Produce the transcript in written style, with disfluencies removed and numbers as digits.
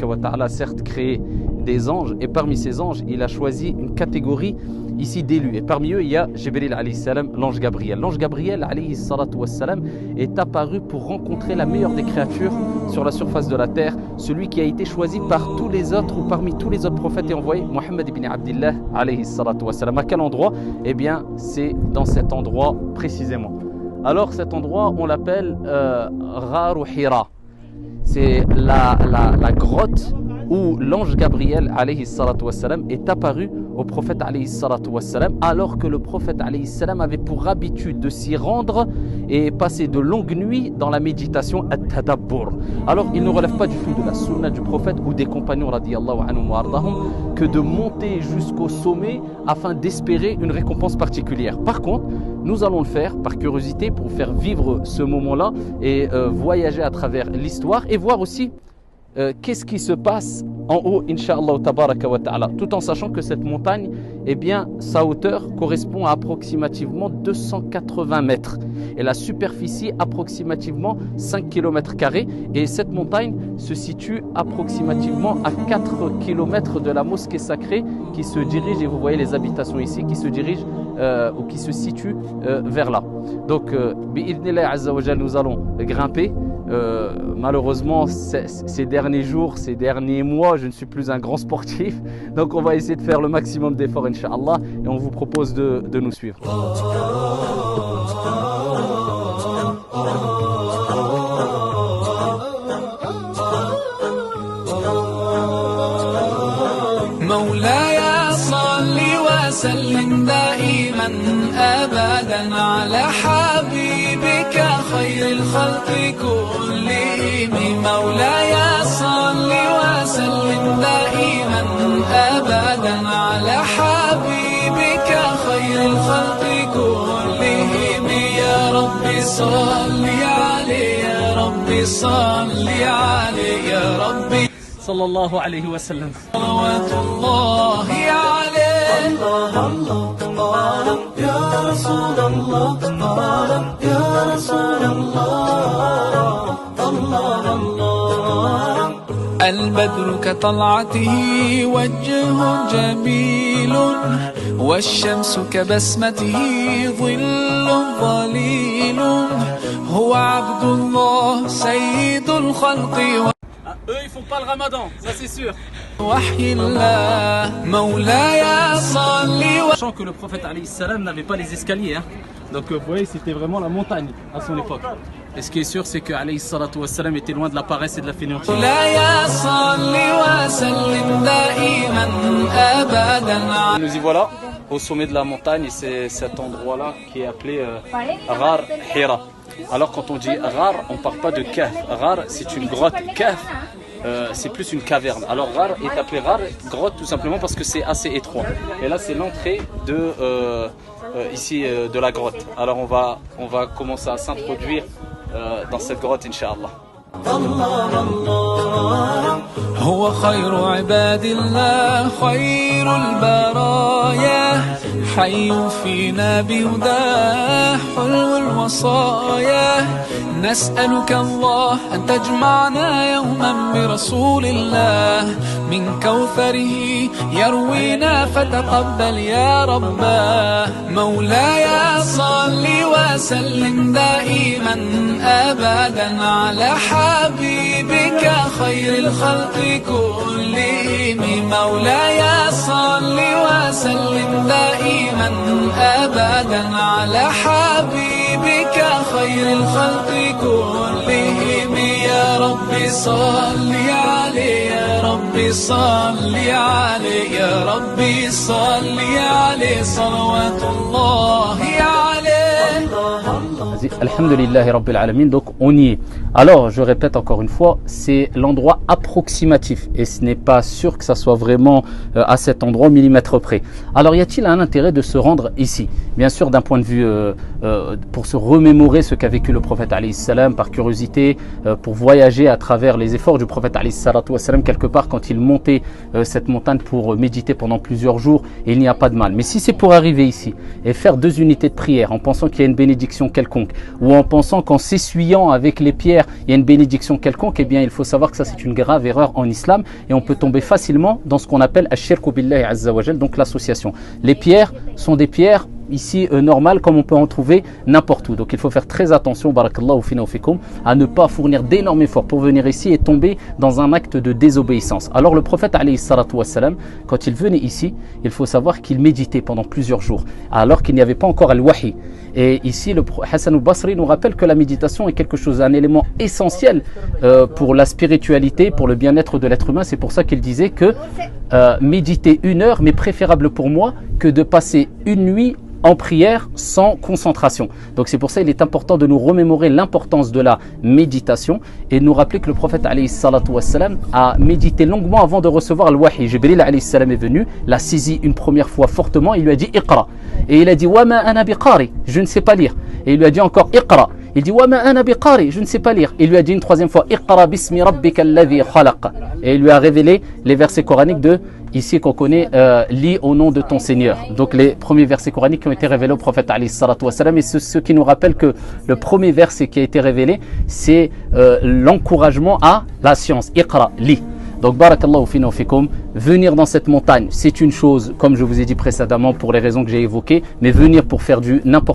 tabaraka wa ta'ala a certes créé des anges, et parmi ces anges, il a choisi une catégorie ici d'élus. Et parmi eux, il y a Jibril alayhi salam, l'ange Gabriel. L'ange Gabriel alayhi salatu wassalam est apparu pour rencontrer la meilleure des créatures sur la surface de la terre, celui qui a été choisi par tous les autres ou parmi tous les autres prophètes et envoyés, Muhammad ibn Abdillah alayhi salatu wassalam. À quel endroit? Eh bien, c'est dans cet endroit précisément. Alors cet endroit, on l'appelle Gharu Hira. C'est la grotte où l'ange Gabriel alayhi salatu wassalam est apparu au prophète alayhi salatu wassalam, alors que le prophète alayhi salam avait pour habitude de s'y rendre et passer de longues nuits dans la méditation at-tadabbur. Alors il ne relève pas du tout de la sunna du prophète ou des compagnons radiyallahu anhum wa ardahum que de monter jusqu'au sommet afin d'espérer une récompense particulière. Par contre, nous allons le faire par curiosité pour faire vivre ce moment-là et voyager à travers l'histoire et voir aussi qu'est-ce qui se passe en haut, Inch'Allah tabaraka wa ta'ala, tout en sachant que cette montagne, eh bien, sa hauteur correspond à approximativement 280 mètres et la superficie approximativement 5 km². Et cette montagne se situe approximativement à 4 km de la mosquée sacrée qui se dirige, et vous voyez les habitations ici, qui se dirigent ou qui se situent vers là. Donc, bi'idhnillah azza wa jal, nous allons grimper. Malheureusement, ces derniers jours, ces derniers mois, je ne suis plus un grand sportif. Donc on va essayer de faire le maximum d'efforts, Inch'Allah, et on vous propose de nous suivre. وسلم دائما أبدا على حبيبك خير الخلق كلهم مولاي صل وسلم دائما أبدا على حبيبك خير الخلق كلهم يا رب صل عليه يا رب صل عليه يا رب صلى الله عليه وسلم صلوات الله عليه الله الله يا رسول الله يا رسول الله الله الله البدر كطلعته وجه جميل والشمس كبسمته ظل ظليل هو عبد الله سيد الخلق Eux, ils font pas le ramadan, ça c'est sûr. Sachant que le prophète alayhi salam n'avait pas les escaliers, hein. Donc vous voyez, c'était vraiment la montagne à son époque. Et ce qui est sûr, c'est que alayhi salatu wassalam était loin de la paresse et de la fainéantise. Nous y voilà au sommet de la montagne, et c'est cet endroit-là qui est appelé Ghar Hira. Alors quand on dit Ghar, on ne parle pas de Kahf. Ghar, c'est une grotte. Kahf, c'est plus une caverne. Alors Ghar est appelé Ghar, grotte, tout simplement parce que c'est assez étroit. Et là c'est l'entrée de ici de la grotte. Alors on va commencer à s'introduire dans cette grotte, Inch'Allah. هو خير عباد الله خير البرايا حي فينا بهداه حلو الوصايا نسألك الله أن تجمعنا يوما برسول الله من كوثره يروينا فتقبل يا رباه مولاي صل وسلم دائما أبدا على حبيبك خير الخلق كلهم مولاي صل وسلم دائما أبدا على حبيبك خير الخلق كلهم يا رب صل عليه يا رب صل عليه يا رب صل عليه صلوات الله عليه. Alhamdulillahi Rabbil Alamin, donc on y est. Alors je répète encore une fois, c'est l'endroit approximatif et ce n'est pas sûr que ça soit vraiment à cet endroit au millimètre près. Alors y a-t-il un intérêt de se rendre ici? Bien sûr d'un point de vue pour se remémorer ce qu'a vécu le prophète alayhi salam, par curiosité, pour voyager à travers les efforts du prophète alayhi salatu wassalam quelque part quand il montait cette montagne pour méditer pendant plusieurs jours, et il n'y a pas de mal. Mais si c'est pour arriver ici et faire 2 unités de prière en pensant qu'il y a une bénédiction quelconque quelconque, ou en pensant qu'en s'essuyant avec les pierres, il y a une bénédiction quelconque, eh bien il faut savoir que ça c'est une grave erreur en islam et on peut tomber facilement dans ce qu'on appelle ash-shirku billahi azza wa jal, donc l'association. Les pierres sont des pierres ici normales comme on peut en trouver n'importe où. Donc il faut faire très attention, barakallahu fina wa fikum, à ne pas fournir d'énormes efforts pour venir ici et tomber dans un acte de désobéissance. Alors le prophète alayhi salatu wassalam, quand il venait ici, il faut savoir qu'il méditait pendant plusieurs jours alors qu'il n'y avait pas encore al-wahi. Et ici le Hassan al-Basri nous rappelle que la méditation est quelque chose, un élément essentiel pour la spiritualité, pour le bien-être de l'être humain. C'est pour ça qu'il disait que méditer 1 heure m'est préférable pour moi que de passer une nuit en prière sans concentration. Donc c'est pour ça qu'il est important de nous remémorer l'importance de la méditation et de nous rappeler que le prophète alayhi salatu wassalam a médité longuement avant de recevoir le wahi. Jibril alayhi salam est venu, l'a saisi une première fois fortement, il lui a dit Iqra. Et il a dit Wa ma ana biqari, je ne sais pas lire. Et il lui a dit encore Iqra. Il dit Wa ma ana biqari, je ne sais pas lire. Il lui a dit une troisième fois Iqra bismi rabbika alladhi khalaq. Et il lui a révélé les versets coraniques de ici qu'on connaît, lis au nom de ton Seigneur. Donc les premiers versets coraniques qui ont été révélés au prophète alayhi salatu wassalam, et ce qui nous rappelle que le premier verset qui a été révélé, c'est l'encouragement à la science. Iqra, lis. Donc barakallahu fina wa fikum, venir dans cette montagne, c'est une chose, comme je vous ai dit précédemment pour les raisons que j'ai évoquées, mais venir pour faire du n'importe